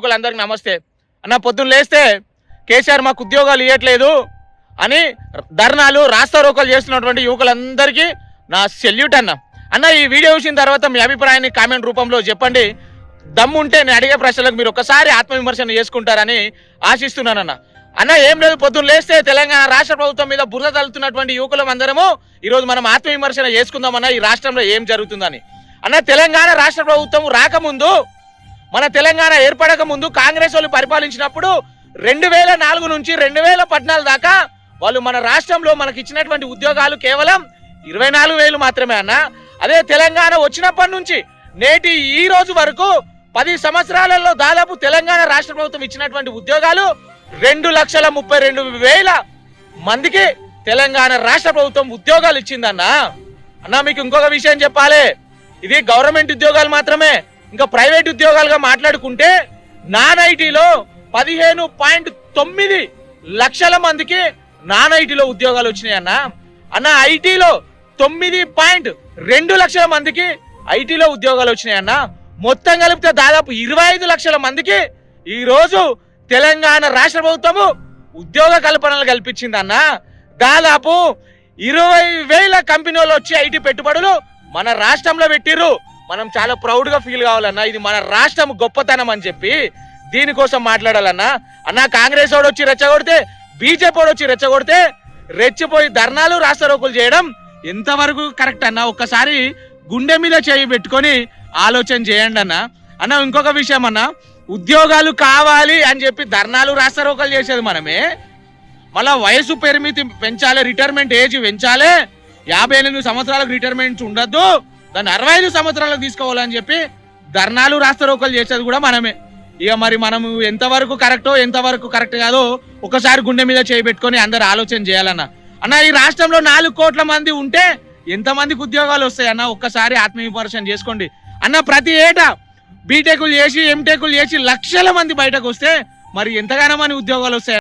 యువకులందరికీ నమస్తే అన్న. పొద్దున్న లేస్తే కేసీఆర్ మాకు ఉద్యోగాలు ఇవ్వట్లేదు అని ధర్నాలు రాస్తారోకలు చేస్తున్నటువంటి యువకులందరికీ నా సెల్యూట్ అన్న. అన్న, ఈ వీడియో చూసిన తర్వాత మీ అభిప్రాయాన్ని కామెంట్ రూపంలో చెప్పండి. దమ్ముంటే నేను అడిగే ప్రశ్నలకు మీరు ఒకసారి ఆత్మవిమర్శన చేసుకుంటారని ఆశిస్తున్నానన్న. అన్న, ఏం లేదు, పొద్దున్న లేస్తే తెలంగాణ రాష్ట్ర ప్రభుత్వం మీద బురద తల్లుతున్నటువంటి యువకులం అందరము ఈరోజు మనం ఆత్మవిమర్శన చేసుకుందామన్న, ఈ రాష్ట్రంలో ఏం జరుగుతుందని. అన్న, తెలంగాణ రాష్ట్ర ప్రభుత్వం రాకముందు, మన తెలంగాణ ఏర్పడక ముందు కాంగ్రెస్ వాళ్ళు పరిపాలించినప్పుడు 2004 నుంచి 2014 దాకా వాళ్ళు మన రాష్ట్రంలో మనకి ఇచ్చినటువంటి ఉద్యోగాలు కేవలం 24,000 మాత్రమే అన్న. అదే తెలంగాణ వచ్చినప్పటి నుంచి నేటి ఈ రోజు వరకు 10 సంవత్సరాలలో దాదాపు తెలంగాణ రాష్ట్ర ప్రభుత్వం ఇచ్చినటువంటి ఉద్యోగాలు 2,32,000 మందికి తెలంగాణ రాష్ట్ర ప్రభుత్వం ఉద్యోగాలు ఇచ్చిందన్న. అన్న, మీకు ఇంకొక విషయం చెప్పాలి, ఇది గవర్నమెంట్ ఉద్యోగాలు మాత్రమే. ఇంకా ప్రైవేట్ ఉద్యోగాలుగా మాట్లాడుకుంటే నాన్ ఐటీలో 15.9 లక్షల మందికి నాన్ ఐటీలో ఉద్యోగాలు వచ్చినాయి అన్న. అన్న, ఐటీలో 9.2 లక్షల మందికి ఐటీలో ఉద్యోగాలు వచ్చినాయన్న. మొత్తం కలిపితే దాదాపు 25 లక్షల మందికి ఈ రోజు తెలంగాణ రాష్ట్ర ప్రభుత్వము ఉద్యోగ కల్పనలు కల్పించిందన్న. దాదాపు 20,000 కంపెనీలు వచ్చి ఐటీ పెట్టుబడులు మన రాష్ట్రంలో పెట్టిర్రు. మనం చాలా ప్రౌడ్ గా ఫీల్ కావాలన్నా, ఇది మన రాష్ట్రం గొప్పతనం అని చెప్పి దీనికోసం మాట్లాడాలన్నా. అన్న, కాంగ్రెస్ వాడు వచ్చి రెచ్చగొడితే, బీజేపీ వాడు వచ్చి రెచ్చగొడితే రెచ్చిపోయి ధర్నాలు రాస్తారోకులు చేయడం ఎంతవరకు కరెక్ట్ అన్న? ఒక్కసారి గుండె మీద చేయి పెట్టుకొని ఆలోచన చేయండి అన్న. అన్న, ఇంకొక విషయం అన్న, ఉద్యోగాలు కావాలి అని చెప్పి ధర్నాలు రాస్తారోకలు చేసేది మనమే. మళ్ళా వయసు పరిమితి పెంచాలి, రిటైర్మెంట్ ఏజ్ పెంచాలి, 58 సంవత్సరాలకు రిటైర్మెంట్ ఉండద్దు, దాన్ని 65 సంవత్సరాలకు తీసుకోవాలని చెప్పి ధర్నాలు రాస్తారోకలు చేసేది కూడా మనమే. ఇక మరి మనము ఎంతవరకు కరెక్టో ఎంతవరకు కరెక్ట్ కాదో ఒకసారి గుండె మీద చేయి పెట్టుకొని అందరు ఆలోచన చేయాలన్న. అన్న, ఈ రాష్ట్రంలో 4 కోట్ల మంది ఉంటే ఎంతమందికి ఉద్యోగాలు వస్తాయన్న? ఒక్కసారి ఆత్మవిమర్శన చేసుకోండి అన్న. ప్రతి ఏటా బీటెక్లు చేసి ఎంటెక్లు చేసి లక్షల మంది బయటకు వస్తే మరి ఎంతగానో మంది ఉద్యోగాలు వస్తాయి.